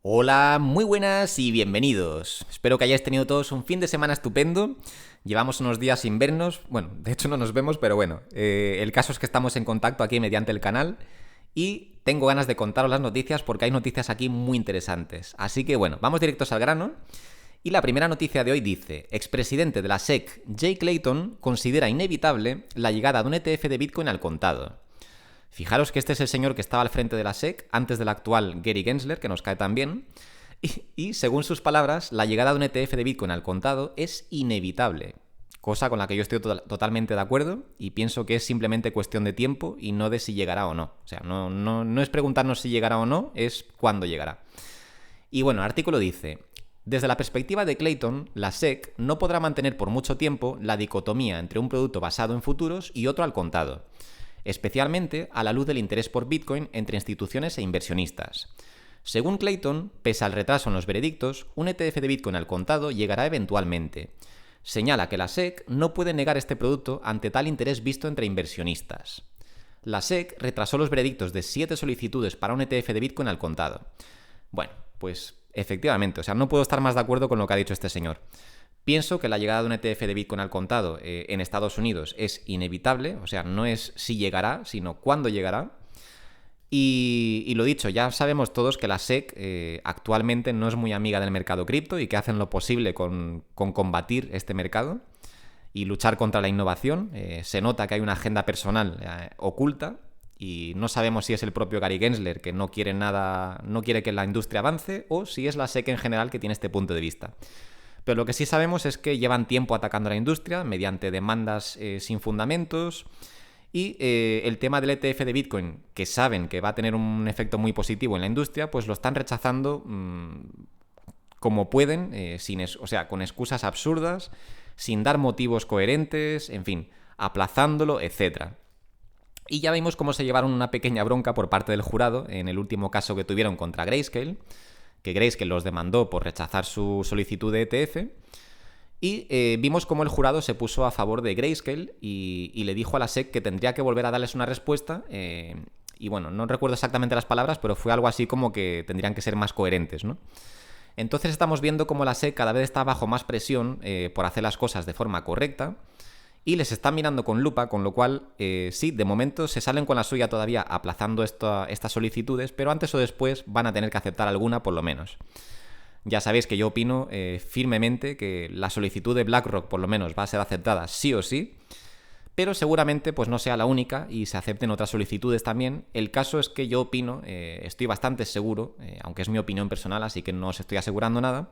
Hola, muy buenas y bienvenidos. Espero que hayáis tenido todos un fin de semana estupendo. Llevamos unos días sin vernos. Bueno, de hecho no nos vemos, pero bueno. El caso es que estamos en contacto aquí mediante el canal y tengo ganas de contaros las noticias porque hay noticias aquí muy interesantes. Así que bueno, vamos directos al grano. Y la primera noticia de hoy dice: expresidente de la SEC, Jay Clayton, considera inevitable la llegada de un ETF de Bitcoin al contado. Fijaros que este es el señor que estaba al frente de la SEC antes del actual Gary Gensler, que nos cae tan bien. Y según sus palabras, la llegada de un ETF de Bitcoin al contado es inevitable. Cosa con la que yo estoy totalmente de acuerdo y pienso que es simplemente cuestión de tiempo y no de si llegará o no. O sea, no es preguntarnos si llegará o no, es cuándo llegará. Y bueno, el artículo dice: desde la perspectiva de Clayton, la SEC no podrá mantener por mucho tiempo la dicotomía entre un producto basado en futuros y otro al contado, especialmente a la luz del interés por Bitcoin entre instituciones e inversionistas. Según Clayton, pese al retraso en los veredictos, un ETF de Bitcoin al contado llegará eventualmente. Señala que la SEC no puede negar este producto ante tal interés visto entre inversionistas. La SEC retrasó los veredictos de 7 solicitudes para un ETF de Bitcoin al contado. Bueno, pues efectivamente, o sea, no puedo estar más de acuerdo con lo que ha dicho este señor. Pienso que la llegada de un ETF de Bitcoin al contado en Estados Unidos es inevitable, o sea, no es si llegará, sino cuándo llegará. Y lo dicho, ya sabemos todos que la SEC actualmente no es muy amiga del mercado cripto y que hacen lo posible con combatir este mercado y luchar contra la innovación. Se nota que hay una agenda personal oculta y no sabemos si es el propio Gary Gensler que no quiere nada, no quiere que la industria avance, o si es la SEC en general que tiene este punto de vista. Pero lo que sí sabemos es que llevan tiempo atacando a la industria mediante demandas sin fundamentos. Y el tema del ETF de Bitcoin, que saben que va a tener un efecto muy positivo en la industria, pues lo están rechazando como pueden, o sea, con excusas absurdas, sin dar motivos coherentes, en fin, aplazándolo, etc. Y ya vimos cómo se llevaron una pequeña bronca por parte del jurado en el último caso que tuvieron contra Grayscale, que Grayscale los demandó por rechazar su solicitud de ETF. Y vimos cómo el jurado se puso a favor de Grayscale y le dijo a la SEC que tendría que volver a darles una respuesta. Y bueno, no recuerdo exactamente las palabras, pero fue algo así como que tendrían que ser más coherentes, ¿no? Entonces estamos viendo cómo la SEC cada vez está bajo más presión por hacer las cosas de forma correcta y les están mirando con lupa, con lo cual sí, de momento se salen con la suya todavía aplazando estas solicitudes, pero antes o después van a tener que aceptar alguna por lo menos. Ya sabéis que yo opino firmemente que la solicitud de BlackRock por lo menos va a ser aceptada sí o sí, pero seguramente pues no sea la única y se acepten otras solicitudes también. El caso es que yo opino, estoy bastante seguro, aunque es mi opinión personal, así que no os estoy asegurando nada,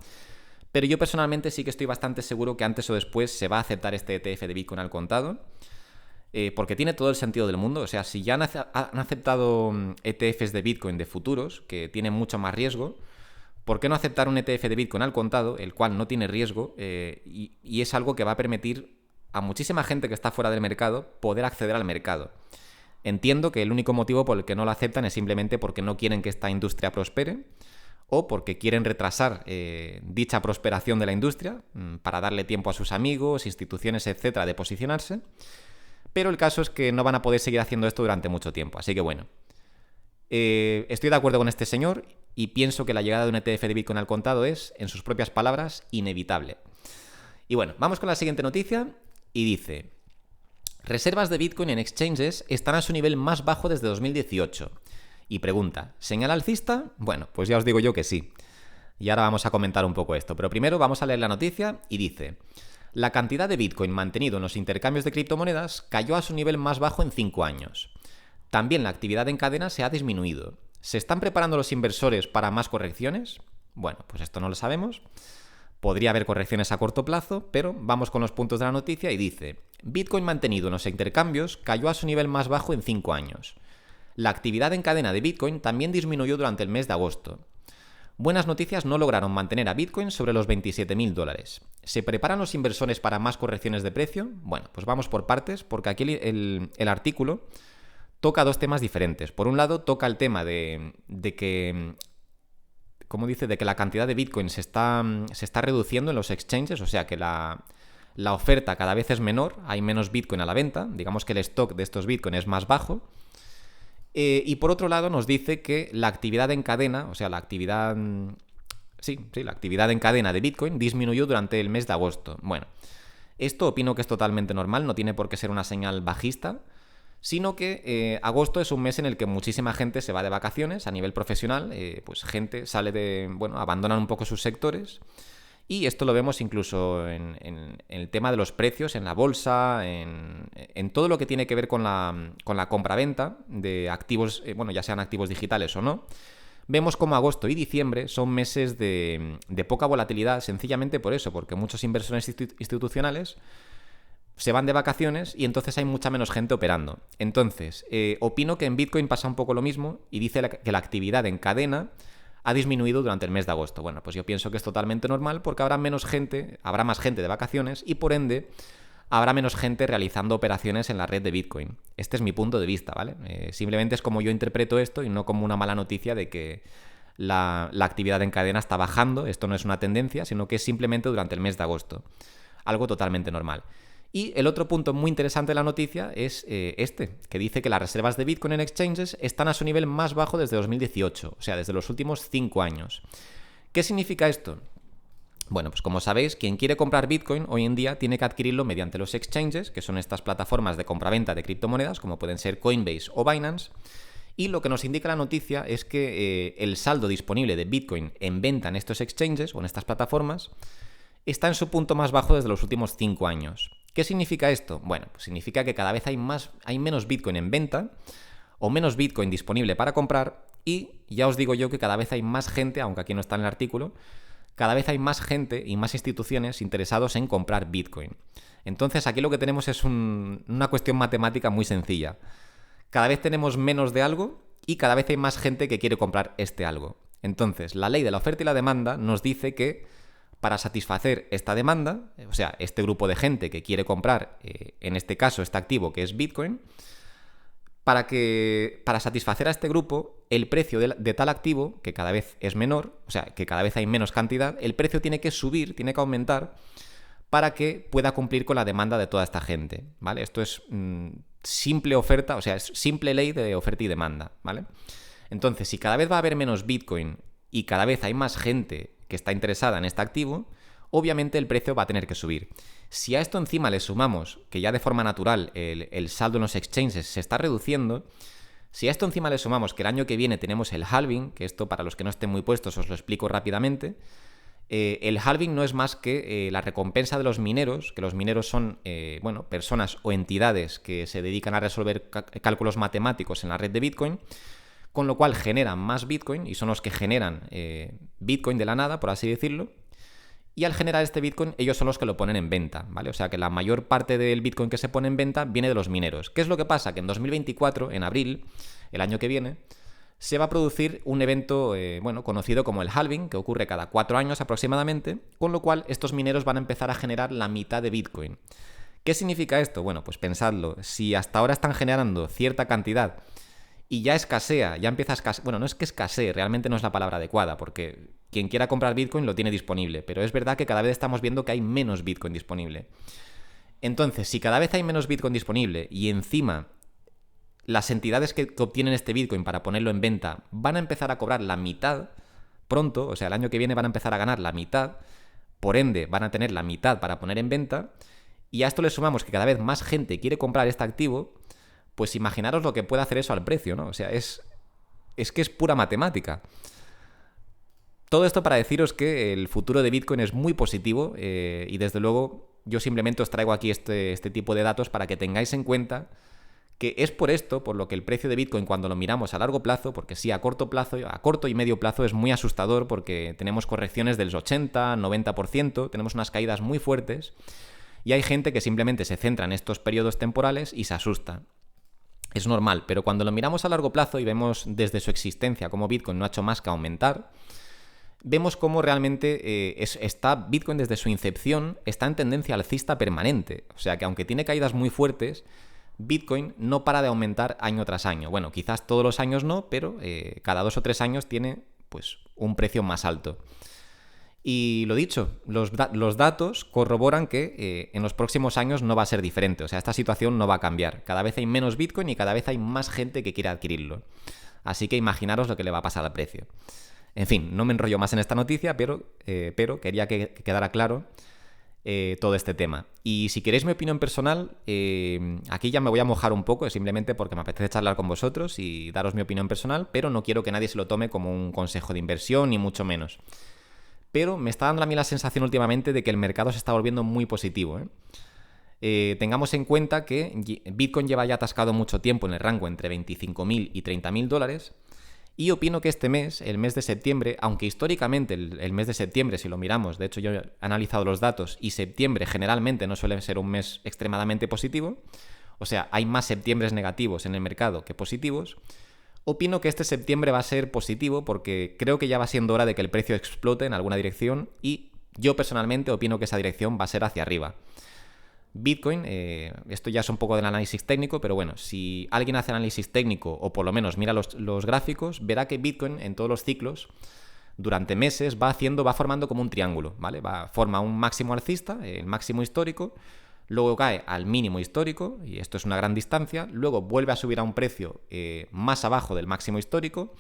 pero yo personalmente sí que estoy bastante seguro que antes o después se va a aceptar este ETF de Bitcoin al contado, porque tiene todo el sentido del mundo. O sea, si ya han aceptado ETFs de Bitcoin de futuros, que tienen mucho más riesgo, ¿por qué no aceptar un ETF de Bitcoin al contado, el cual no tiene riesgo y es algo que va a permitir a muchísima gente que está fuera del mercado poder acceder al mercado? Entiendo que el único motivo por el que no lo aceptan es simplemente porque no quieren que esta industria prospere o porque quieren retrasar dicha prosperación de la industria para darle tiempo a sus amigos, instituciones, etcétera, de posicionarse. Pero el caso es que no van a poder seguir haciendo esto durante mucho tiempo. Así que bueno, estoy de acuerdo con este señor y pienso que la llegada de un ETF de Bitcoin al contado es, en sus propias palabras, inevitable. Y bueno, vamos con la siguiente noticia y dice: reservas de Bitcoin en exchanges están a su nivel más bajo desde 2018. Y pregunta: ¿señal alcista? Bueno, pues ya os digo yo que sí. Y ahora vamos a comentar un poco esto. Pero primero vamos a leer la noticia y dice: la cantidad de Bitcoin mantenido en los intercambios de criptomonedas cayó a su nivel más bajo en 5 años. También la actividad en cadena se ha disminuido. ¿Se están preparando los inversores para más correcciones? Bueno, pues esto no lo sabemos. Podría haber correcciones a corto plazo, pero vamos con los puntos de la noticia y dice: Bitcoin mantenido en los intercambios cayó a su nivel más bajo en 5 años. La actividad en cadena de Bitcoin también disminuyó durante el mes de agosto. Buenas noticias no lograron mantener a Bitcoin sobre los $27.000. ¿Se preparan los inversores para más correcciones de precio? Bueno, pues vamos por partes, porque aquí el artículo toca dos temas diferentes. Por un lado, toca el tema de que, como dice, de que la cantidad de Bitcoin se está reduciendo en los exchanges, o sea que la oferta cada vez es menor, hay menos Bitcoin a la venta, digamos que el stock de estos Bitcoin es más bajo. Y por otro lado nos dice que la actividad en cadena, o sea, la actividad... la actividad en cadena de Bitcoin disminuyó durante el mes de agosto. Bueno, esto opino que es totalmente normal, no tiene por qué ser una señal bajista, sino que agosto es un mes en el que muchísima gente se va de vacaciones a nivel profesional, pues gente sale abandonan un poco sus sectores, y esto lo vemos incluso en el tema de los precios, en la bolsa, en todo lo que tiene que ver con la compra-venta de activos, ya sean activos digitales o no. Vemos como agosto y diciembre son meses de poca volatilidad, sencillamente por eso, porque muchos inversores institucionales se van de vacaciones y entonces hay mucha menos gente operando. Entonces, opino que en Bitcoin pasa un poco lo mismo y dice que la actividad en cadena ha disminuido durante el mes de agosto. Bueno, pues yo pienso que es totalmente normal porque habrá más gente de vacaciones y por ende habrá menos gente realizando operaciones en la red de Bitcoin. Este es mi punto de vista, ¿vale? Simplemente es como yo interpreto esto y no como una mala noticia de que la actividad en cadena está bajando. Esto no es una tendencia, sino que es simplemente durante el mes de agosto. Algo totalmente normal. Y el otro punto muy interesante de la noticia es que dice que las reservas de Bitcoin en exchanges están a su nivel más bajo desde 2018, o sea, desde los últimos 5 años. ¿Qué significa esto? Bueno, pues como sabéis, quien quiere comprar Bitcoin hoy en día tiene que adquirirlo mediante los exchanges, que son estas plataformas de compraventa de criptomonedas, como pueden ser Coinbase o Binance. Y lo que nos indica la noticia es que el saldo disponible de Bitcoin en venta en estos exchanges o en estas plataformas está en su punto más bajo desde los últimos 5 años. ¿Qué significa esto? Bueno, pues significa que cada vez hay menos Bitcoin en venta o menos Bitcoin disponible para comprar y ya os digo yo que cada vez hay más gente, aunque aquí no está en el artículo, cada vez hay más gente y más instituciones interesados en comprar Bitcoin. Entonces aquí lo que tenemos es una cuestión matemática muy sencilla. Cada vez tenemos menos de algo y cada vez hay más gente que quiere comprar este algo. Entonces, la ley de la oferta y la demanda nos dice que para satisfacer esta demanda, o sea, este grupo de gente que quiere comprar, en este caso, este activo que es Bitcoin, para satisfacer a este grupo, el precio de tal activo, que cada vez es menor, o sea, que cada vez hay menos cantidad, el precio tiene que subir, tiene que aumentar, para que pueda cumplir con la demanda de toda esta gente, ¿vale? Esto es simple oferta, o sea, es simple ley de oferta y demanda, ¿vale? Entonces, si cada vez va a haber menos Bitcoin y cada vez hay más gente que está interesada en este activo, obviamente el precio va a tener que subir. Si a esto encima le sumamos que ya de forma natural el saldo en los exchanges se está reduciendo, si a esto encima le sumamos que el año que viene tenemos el halving, que esto para los que no estén muy puestos os lo explico rápidamente, el halving no es más que la recompensa de los mineros, que los mineros son personas o entidades que se dedican a resolver cálculos matemáticos en la red de Bitcoin, con lo cual generan más Bitcoin y son los que generan Bitcoin de la nada, por así decirlo. Y al generar este Bitcoin, ellos son los que lo ponen en venta, ¿vale? O sea que la mayor parte del Bitcoin que se pone en venta viene de los mineros. ¿Qué es lo que pasa? Que en 2024, en abril, el año que viene, se va a producir un evento conocido como el halving, que ocurre cada 4 años aproximadamente, con lo cual estos mineros van a empezar a generar la mitad de Bitcoin. ¿Qué significa esto? Bueno, pues pensadlo. Si hasta ahora están generando cierta cantidad y ya escasea, ya empieza a escasear. Bueno, no es que escasee, realmente no es la palabra adecuada, porque quien quiera comprar Bitcoin lo tiene disponible, pero es verdad que cada vez estamos viendo que hay menos Bitcoin disponible. Entonces, si cada vez hay menos Bitcoin disponible y encima las entidades que obtienen este Bitcoin para ponerlo en venta van a empezar a cobrar la mitad pronto, o sea, el año que viene van a empezar a ganar la mitad, por ende van a tener la mitad para poner en venta, y a esto le sumamos que cada vez más gente quiere comprar este activo, pues imaginaros lo que puede hacer eso al precio, ¿no? O sea, es que es pura matemática. Todo esto para deciros que el futuro de Bitcoin es muy positivo y desde luego yo simplemente os traigo aquí este tipo de datos para que tengáis en cuenta que es por esto, por lo que el precio de Bitcoin cuando lo miramos a largo plazo, porque sí, a corto y medio plazo es muy asustador porque tenemos correcciones del 80, 90%, tenemos unas caídas muy fuertes y hay gente que simplemente se centra en estos periodos temporales y se asusta. Es normal, pero cuando lo miramos a largo plazo y vemos desde su existencia cómo Bitcoin no ha hecho más que aumentar, vemos cómo realmente Bitcoin desde su incepción está en tendencia alcista permanente. O sea que aunque tiene caídas muy fuertes, Bitcoin no para de aumentar año tras año. Bueno, quizás todos los años no, pero cada 2 o 3 años tiene pues un precio más alto. Y lo dicho, los datos corroboran que en los próximos años no va a ser diferente. O sea, esta situación no va a cambiar. Cada vez hay menos Bitcoin y cada vez hay más gente que quiere adquirirlo. Así que imaginaros lo que le va a pasar al precio. En fin, no me enrollo más en esta noticia, pero quería que quedara claro todo este tema. Y si queréis mi opinión personal, aquí ya me voy a mojar un poco, simplemente porque me apetece charlar con vosotros y daros mi opinión personal, pero no quiero que nadie se lo tome como un consejo de inversión, ni mucho menos. Pero me está dando a mí la sensación últimamente de que el mercado se está volviendo muy positivo. Tengamos en cuenta que Bitcoin lleva ya atascado mucho tiempo en el rango entre 25.000 y 30.000 dólares. Y opino que este mes, el mes de septiembre, aunque históricamente el mes de septiembre, si lo miramos, de hecho yo he analizado los datos y septiembre generalmente no suele ser un mes extremadamente positivo, o sea, hay más septiembres negativos en el mercado que positivos. Opino que este septiembre va a ser positivo porque creo que ya va siendo hora de que el precio explote en alguna dirección y yo personalmente opino que esa dirección va a ser hacia arriba. Bitcoin, esto ya es un poco del análisis técnico, pero bueno, si alguien hace análisis técnico o por lo menos mira los gráficos, verá que Bitcoin en todos los ciclos, durante meses, va formando como un triángulo, ¿vale? Forma un máximo alcista, el máximo histórico, luego cae al mínimo histórico, y esto es una gran distancia, luego vuelve a subir a un precio más abajo del máximo histórico,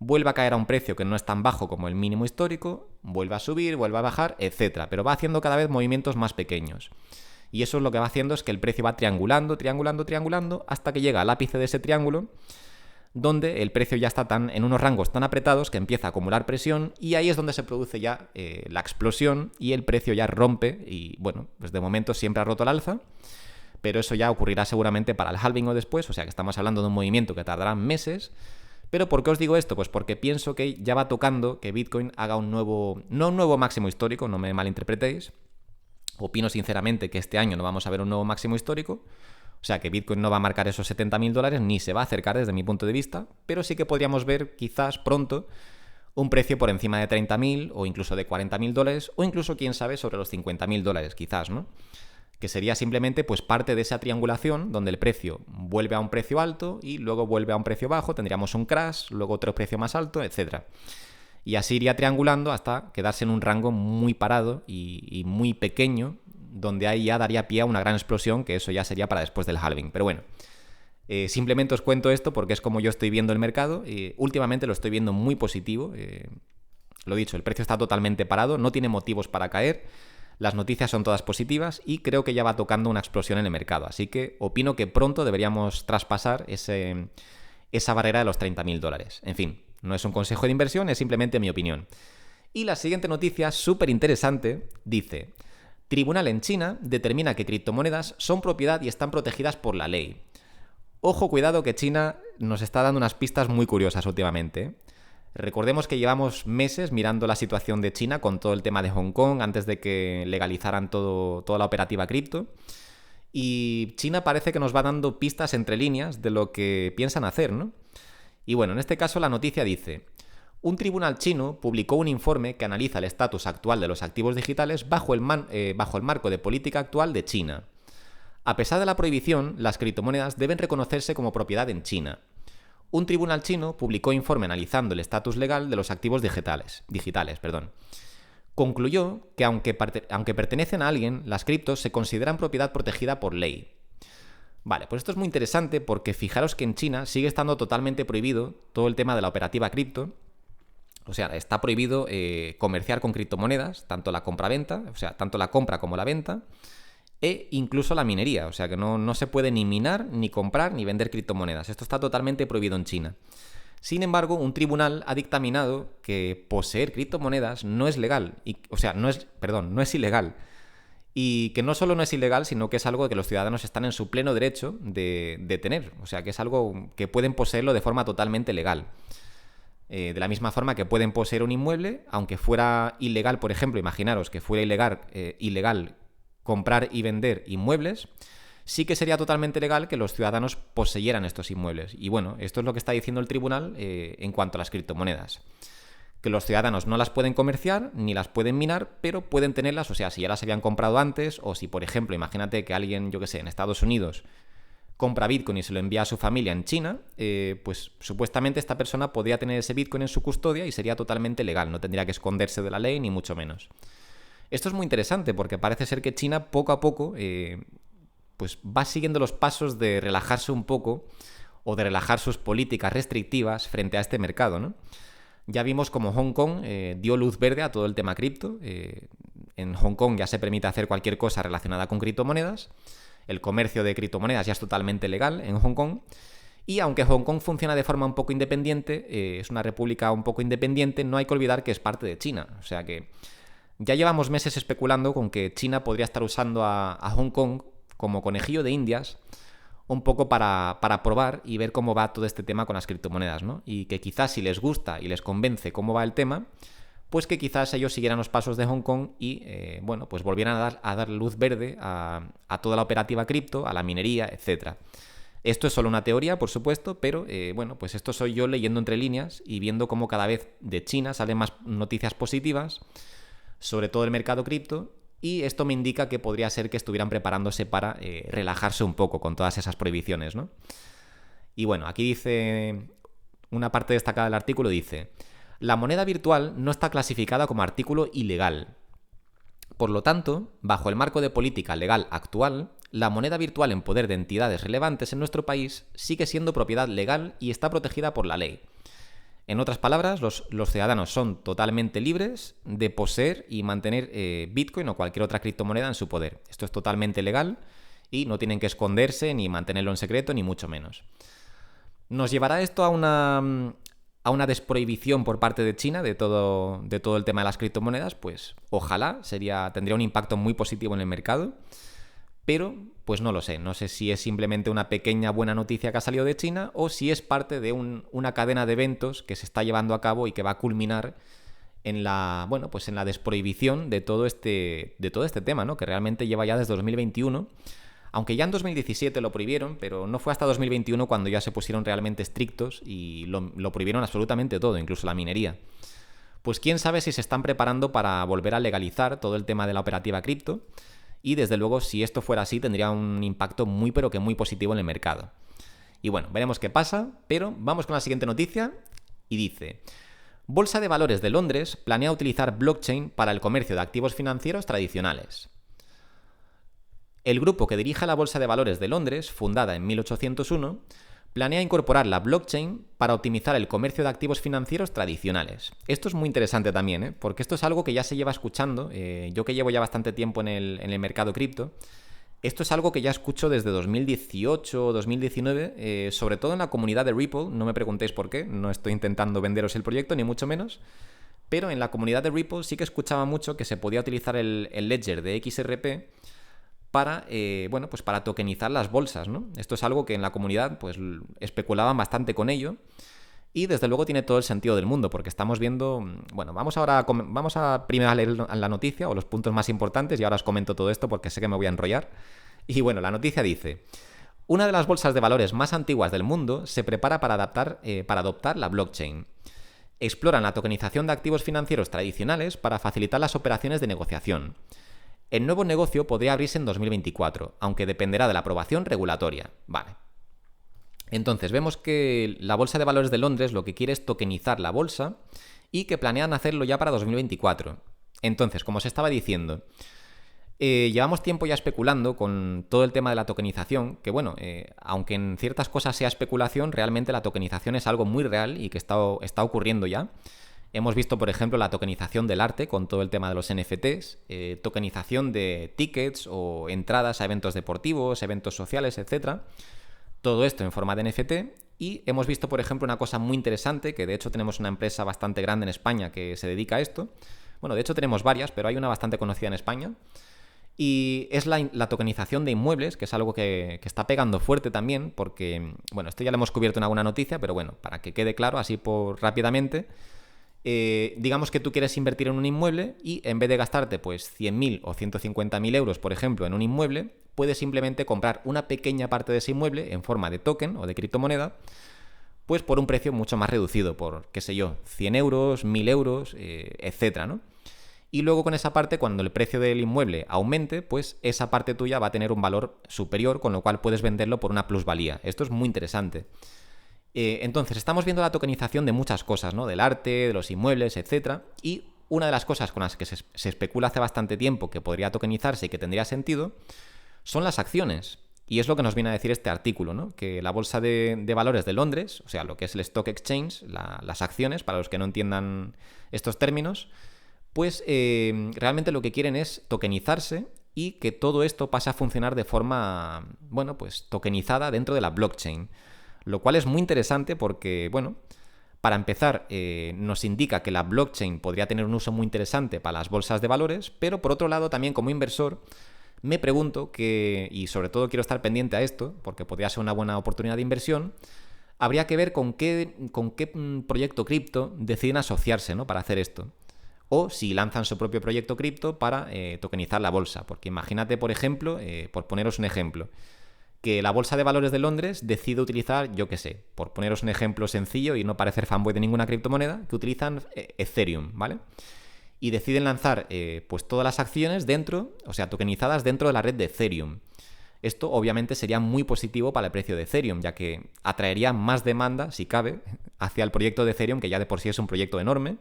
vuelve a caer a un precio que no es tan bajo como el mínimo histórico, vuelve a subir, vuelve a bajar, etc. Pero va haciendo cada vez movimientos más pequeños. Y eso lo que va haciendo es que el precio va triangulando, hasta que llega al ápice de ese triángulo, donde el precio ya está en unos rangos tan apretados que empieza a acumular presión y ahí es donde se produce ya la explosión y el precio ya rompe y bueno, pues de momento siempre ha roto el alza, pero eso ya ocurrirá seguramente para el halving o después, o sea que estamos hablando de un movimiento que tardará meses. ¿Pero por qué os digo esto? Pues porque pienso que ya va tocando que Bitcoin haga no un nuevo máximo histórico, no me malinterpretéis. Opino sinceramente que este año no vamos a ver un nuevo máximo histórico, o sea que Bitcoin no va a marcar esos 70.000 dólares ni se va a acercar desde mi punto de vista, pero sí que podríamos ver quizás pronto un precio por encima de 30.000 o incluso de 40.000 dólares o incluso, quién sabe, sobre los 50.000 dólares quizás, ¿no? Que sería simplemente pues parte de esa triangulación donde el precio vuelve a un precio alto y luego vuelve a un precio bajo, tendríamos un crash, luego otro precio más alto, etcétera. Y así iría triangulando hasta quedarse en un rango muy parado y muy pequeño, donde ahí ya daría pie a una gran explosión, que eso ya sería para después del halving. Pero bueno, simplemente os cuento esto porque es como yo estoy viendo el mercado. Últimamente lo estoy viendo muy positivo. Lo dicho, el precio está totalmente parado, no tiene motivos para caer. Las noticias son todas positivas y creo que ya va tocando una explosión en el mercado. Así que opino que pronto deberíamos traspasar esa barrera de los 30.000 dólares. En fin, no es un consejo de inversión, es simplemente mi opinión. Y la siguiente noticia, súper interesante, dice: Tribunal en China determina que criptomonedas son propiedad y están protegidas por la ley. Ojo, cuidado, que China nos está dando unas pistas muy curiosas últimamente. Recordemos que llevamos meses mirando la situación de China con todo el tema de Hong Kong antes de que legalizaran toda la operativa cripto. Y China parece que nos va dando pistas entre líneas de lo que piensan hacer, ¿no? Y bueno, en este caso la noticia dice: un tribunal chino publicó un informe que analiza el estatus actual de los activos digitales bajo el marco de política actual de China. A pesar de la prohibición, las criptomonedas deben reconocerse como propiedad en China. Un tribunal chino publicó informe analizando el estatus legal de los activos digitales. Concluyó que aunque pertenecen a alguien, las criptos se consideran propiedad protegida por ley. Vale, pues esto es muy interesante porque fijaros que en China sigue estando totalmente prohibido todo el tema de la operativa cripto. O sea, está prohibido comerciar con criptomonedas, tanto la compra-venta, o sea, tanto la compra como la venta, e incluso la minería. O sea, que no se puede ni minar, ni comprar, ni vender criptomonedas. Esto está totalmente prohibido en China. Sin embargo, un tribunal ha dictaminado que poseer criptomonedas no es legal. No es ilegal. Y que no solo no es ilegal, sino que es algo que los ciudadanos están en su pleno derecho de tener. O sea, que es algo que pueden poseerlo de forma totalmente legal. De la misma forma que pueden poseer un inmueble, aunque fuera ilegal, por ejemplo, imaginaros que fuera ilegal comprar y vender inmuebles, sí que sería totalmente legal que los ciudadanos poseyeran estos inmuebles. Y bueno, esto es lo que está diciendo el tribunal en cuanto a las criptomonedas. Que los ciudadanos no las pueden comerciar ni las pueden minar, pero pueden tenerlas, o sea, si ya las habían comprado antes, o si, por ejemplo, imagínate que alguien, yo que sé, en Estados Unidos compra Bitcoin y se lo envía a su familia en China, pues supuestamente esta persona podría tener ese Bitcoin en su custodia y sería totalmente legal, no tendría que esconderse de la ley ni mucho menos. Esto es muy interesante porque parece ser que China poco a poco pues va siguiendo los pasos de relajarse un poco o de relajar sus políticas restrictivas frente a este mercado, ¿no? Ya vimos como Hong Kong dio luz verde a todo el tema cripto. En Hong Kong ya se permite hacer cualquier cosa relacionada con criptomonedas. El comercio de criptomonedas ya es totalmente legal en Hong Kong. Y aunque Hong Kong funciona de forma un poco independiente, es una república un poco independiente, no hay que olvidar que es parte de China. O sea que ya llevamos meses especulando con que China podría estar usando a Hong Kong como conejillo de Indias, un poco para probar y ver cómo va todo este tema con las criptomonedas, ¿no? Y que quizás si les gusta y les convence cómo va el tema, pues que quizás ellos siguieran los pasos de Hong Kong y, bueno, pues volvieran a dar luz verde a toda la operativa cripto, a la minería, etc. Esto es solo una teoría, por supuesto, pero, bueno, pues esto soy yo leyendo entre líneas y viendo cómo cada vez de China salen más noticias positivas sobre todo el mercado cripto. Y esto me indica que podría ser que estuvieran preparándose para relajarse un poco con todas esas prohibiciones, ¿no? Y bueno, aquí dice, una parte destacada del artículo dice: la moneda virtual no está clasificada como artículo ilegal. Por lo tanto, bajo el marco de política legal actual, la moneda virtual en poder de entidades relevantes en nuestro país sigue siendo propiedad legal y está protegida por la ley. En otras palabras, los ciudadanos son totalmente libres de poseer y mantener Bitcoin o cualquier otra criptomoneda en su poder. Esto es totalmente legal y no tienen que esconderse ni mantenerlo en secreto, ni mucho menos. ¿Nos llevará esto a una desprohibición por parte de China de todo el tema de las criptomonedas? Pues ojalá, tendría un impacto muy positivo en el mercado. Pero, pues no lo sé. No sé si es simplemente una pequeña buena noticia que ha salido de China o si es parte de una cadena de eventos que se está llevando a cabo y que va a culminar en la desprohibición de todo este tema, ¿no? Que realmente lleva ya desde 2021. Aunque ya en 2017 lo prohibieron, pero no fue hasta 2021 cuando ya se pusieron realmente estrictos y lo prohibieron absolutamente todo, incluso la minería. Pues quién sabe si se están preparando para volver a legalizar todo el tema de la operativa cripto. Y desde luego, si esto fuera así, tendría un impacto muy pero que muy positivo en el mercado. Y bueno, veremos qué pasa, pero vamos con la siguiente noticia y dice: Bolsa de Valores de Londres planea utilizar blockchain para el comercio de activos financieros tradicionales. El grupo que dirige la Bolsa de Valores de Londres, fundada en 1801, planea incorporar la blockchain para optimizar el comercio de activos financieros tradicionales. Esto es muy interesante también, porque esto es algo que ya se lleva escuchando. Yo que llevo ya bastante tiempo en el mercado cripto, esto es algo que ya escucho desde 2018 o 2019, sobre todo en la comunidad de Ripple. No me preguntéis por qué, no estoy intentando venderos el proyecto, ni mucho menos. Pero en la comunidad de Ripple sí que escuchaba mucho que se podía utilizar el ledger de XRP para, pues para tokenizar las bolsas, ¿no? Esto es algo que en la comunidad pues especulaban bastante con ello y desde luego tiene todo el sentido del mundo porque estamos viendo, bueno, vamos a primero a leer la noticia o los puntos más importantes y ahora os comento todo esto porque sé que me voy a enrollar. Y bueno, la noticia dice: una de las bolsas de valores más antiguas del mundo se prepara para adoptar la blockchain. Exploran la tokenización de activos financieros tradicionales para facilitar las operaciones de negociación. El nuevo negocio podría abrirse en 2024, aunque dependerá de la aprobación regulatoria. Vale. Entonces, vemos que la Bolsa de Valores de Londres lo que quiere es tokenizar la bolsa y que planean hacerlo ya para 2024. Entonces, como os estaba diciendo, llevamos tiempo ya especulando con todo el tema de la tokenización, que bueno, aunque en ciertas cosas sea especulación, realmente la tokenización es algo muy real y que está ocurriendo ya. Hemos visto, por ejemplo, la tokenización del arte con todo el tema de los NFTs, tokenización de tickets o entradas a eventos deportivos, eventos sociales, etc. Todo esto en forma de NFT. Y hemos visto, por ejemplo, una cosa muy interesante, que de hecho tenemos una empresa bastante grande en España que se dedica a esto. Bueno, de hecho tenemos varias, pero hay una bastante conocida en España. Y es la tokenización de inmuebles, que es algo que está pegando fuerte también, porque, bueno, esto ya lo hemos cubierto en alguna noticia, pero bueno, para que quede claro, así rápidamente. Digamos que tú quieres invertir en un inmueble y en vez de gastarte pues 100.000 o 150.000 euros, por ejemplo, en un inmueble, puedes simplemente comprar una pequeña parte de ese inmueble en forma de token o de criptomoneda, pues por un precio mucho más reducido, por, qué sé yo, 100 euros, 1.000 euros, etcétera, ¿no? Y luego con esa parte, cuando el precio del inmueble aumente, pues esa parte tuya va a tener un valor superior, con lo cual puedes venderlo por una plusvalía. Esto es muy interesante. Entonces, estamos viendo la tokenización de muchas cosas, ¿no? Del arte, de los inmuebles, etc. Y una de las cosas con las que se especula hace bastante tiempo que podría tokenizarse y que tendría sentido son las acciones. Y es lo que nos viene a decir este artículo, ¿no? Que la bolsa de valores de Londres, o sea, lo que es el Stock Exchange, las acciones, para los que no entiendan estos términos, pues realmente lo que quieren es tokenizarse y que todo esto pase a funcionar de forma, bueno, pues tokenizada dentro de la blockchain. Lo cual es muy interesante porque, bueno, para empezar, nos indica que la blockchain podría tener un uso muy interesante para las bolsas de valores, pero por otro lado también como inversor me pregunto y sobre todo quiero estar pendiente a esto, porque podría ser una buena oportunidad de inversión, habría que ver con qué proyecto cripto deciden asociarse, ¿no? Para hacer esto. O si lanzan su propio proyecto cripto para tokenizar la bolsa. Porque imagínate, por ejemplo, por poneros un ejemplo, que la Bolsa de Valores de Londres decide utilizar, yo qué sé, por poneros un ejemplo sencillo y no parecer fanboy de ninguna criptomoneda, que utilizan Ethereum, ¿vale? Y deciden lanzar pues todas las acciones dentro, o sea, tokenizadas dentro de la red de Ethereum. Esto obviamente sería muy positivo para el precio de Ethereum, ya que atraería más demanda, si cabe, hacia el proyecto de Ethereum, que ya de por sí es un proyecto enorme.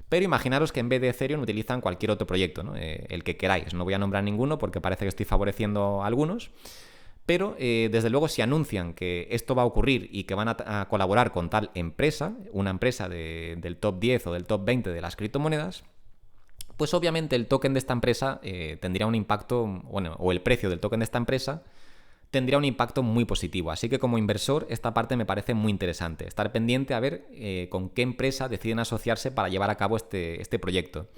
Pero imaginaros que en vez de Ethereum utilizan cualquier otro proyecto, ¿no? El que queráis. No voy a nombrar ninguno porque parece que estoy favoreciendo a algunos. Pero, desde luego, si anuncian que esto va a ocurrir y que van a colaborar con tal empresa, una empresa del top 10 o del top 20 de las criptomonedas, pues obviamente el token de esta empresa tendría un impacto, bueno, o el precio del token de esta empresa tendría un impacto muy positivo. Así que como inversor, esta parte me parece muy interesante. Estar pendiente a ver con qué empresa deciden asociarse para llevar a cabo este proyecto.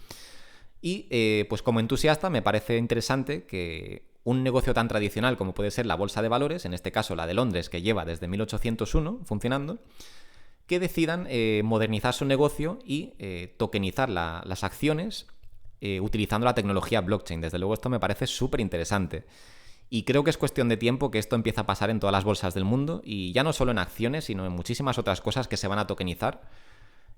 Y pues como entusiasta me parece interesante que un negocio tan tradicional como puede ser la bolsa de valores, en este caso la de Londres, que lleva desde 1801 funcionando, que decidan modernizar su negocio y tokenizar las acciones utilizando la tecnología blockchain. Desde luego esto me parece súper interesante. Y creo que es cuestión de tiempo que esto empiece a pasar en todas las bolsas del mundo, y ya no solo en acciones, sino en muchísimas otras cosas que se van a tokenizar.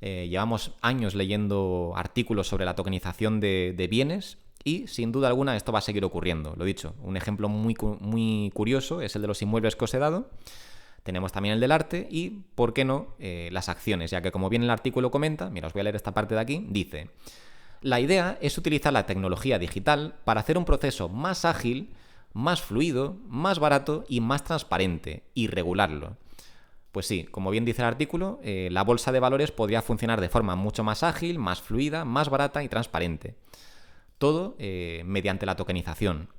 Llevamos años leyendo artículos sobre la tokenización de bienes y sin duda alguna esto va a seguir ocurriendo. Lo dicho, un ejemplo muy curioso es el de los inmuebles que os he dado. Tenemos también el del arte y, ¿por qué no?, las acciones, ya que como bien el artículo comenta, mira, os voy a leer esta parte de aquí, dice: la idea es utilizar la tecnología digital para hacer un proceso más ágil, más fluido, más barato y más transparente, y regularlo. Pues sí, como bien dice el artículo, la bolsa de valores podría funcionar de forma mucho más ágil, más fluida, más barata y transparente. Todo mediante la tokenización.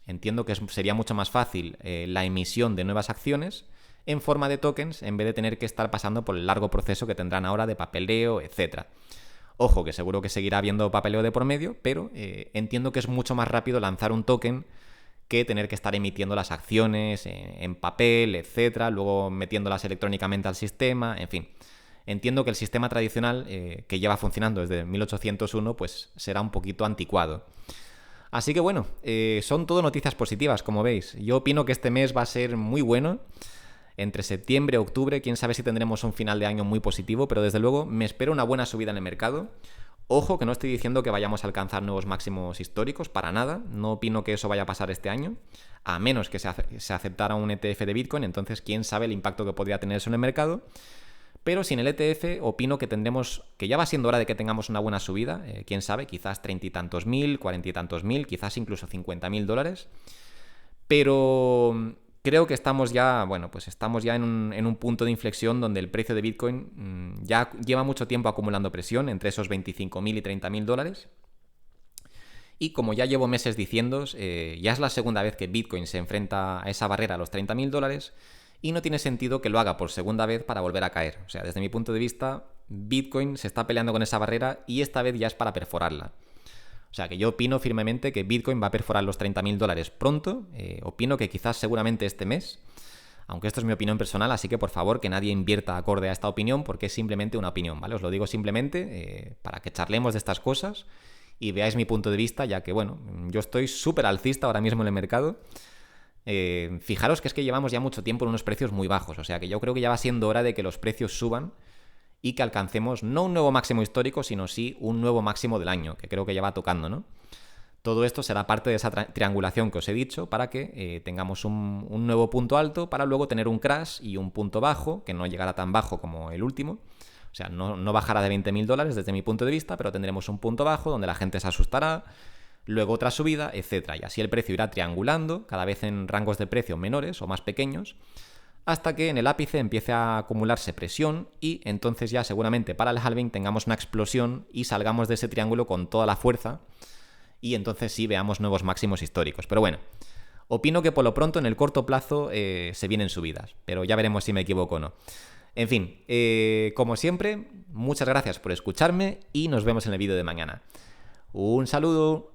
Entiendo que sería mucho más fácil la emisión de nuevas acciones en forma de tokens en vez de tener que estar pasando por el largo proceso que tendrán ahora de papeleo, etc. Ojo, que seguro que seguirá habiendo papeleo de por medio, pero entiendo que es mucho más rápido lanzar un token que tener que estar emitiendo las acciones en papel, etcétera, luego metiéndolas electrónicamente al sistema, en fin. Entiendo que el sistema tradicional que lleva funcionando desde 1801 pues será un poquito anticuado. Así que bueno, son todo noticias positivas, como veis. Yo opino que este mes va a ser muy bueno. Entre septiembre y octubre, quién sabe si tendremos un final de año muy positivo, pero desde luego me espero una buena subida en el mercado. Ojo, que no estoy diciendo que vayamos a alcanzar nuevos máximos históricos, para nada. No opino que eso vaya a pasar este año, a menos que se aceptara un ETF de Bitcoin, entonces quién sabe el impacto que podría tener eso en el mercado. Pero sin el ETF opino que que ya va siendo hora de que tengamos una buena subida, quién sabe, quizás 30 y tantos mil, 40 y tantos mil, quizás incluso 50.000 dólares. Pero creo que estamos ya, bueno, pues estamos ya en un punto de inflexión donde el precio de Bitcoin ya lleva mucho tiempo acumulando presión entre esos 25.000 y 30.000 dólares. Y como ya llevo meses diciendo, ya es la segunda vez que Bitcoin se enfrenta a esa barrera a los 30.000 dólares y no tiene sentido que lo haga por segunda vez para volver a caer. O sea, desde mi punto de vista, Bitcoin se está peleando con esa barrera y esta vez ya es para perforarla. O sea, que yo opino firmemente que Bitcoin va a perforar los 30.000 dólares pronto. Opino que quizás seguramente este mes, aunque esto es mi opinión personal, así que por favor que nadie invierta acorde a esta opinión porque es simplemente una opinión, ¿vale? Os lo digo simplemente para que charlemos de estas cosas y veáis mi punto de vista, ya que, bueno, yo estoy súper alcista ahora mismo en el mercado. Fijaros que es que llevamos ya mucho tiempo en unos precios muy bajos, o sea que yo creo que ya va siendo hora de que los precios suban y que alcancemos no un nuevo máximo histórico, sino sí un nuevo máximo del año, que creo que ya va tocando, ¿no? Todo esto será parte de esa triangulación que os he dicho para que tengamos un nuevo punto alto para luego tener un crash y un punto bajo, que no llegará tan bajo como el último. O sea, no bajará de $20.000 desde mi punto de vista, pero tendremos un punto bajo donde la gente se asustará, luego otra subida, etc. Y así el precio irá triangulando, cada vez en rangos de precio menores o más pequeños, hasta que en el ápice empiece a acumularse presión y entonces ya seguramente para el halving tengamos una explosión y salgamos de ese triángulo con toda la fuerza y entonces sí veamos nuevos máximos históricos. Pero bueno, opino que por lo pronto en el corto plazo se vienen subidas, pero ya veremos si me equivoco o no. En fin, como siempre, muchas gracias por escucharme y nos vemos en el vídeo de mañana. Un saludo.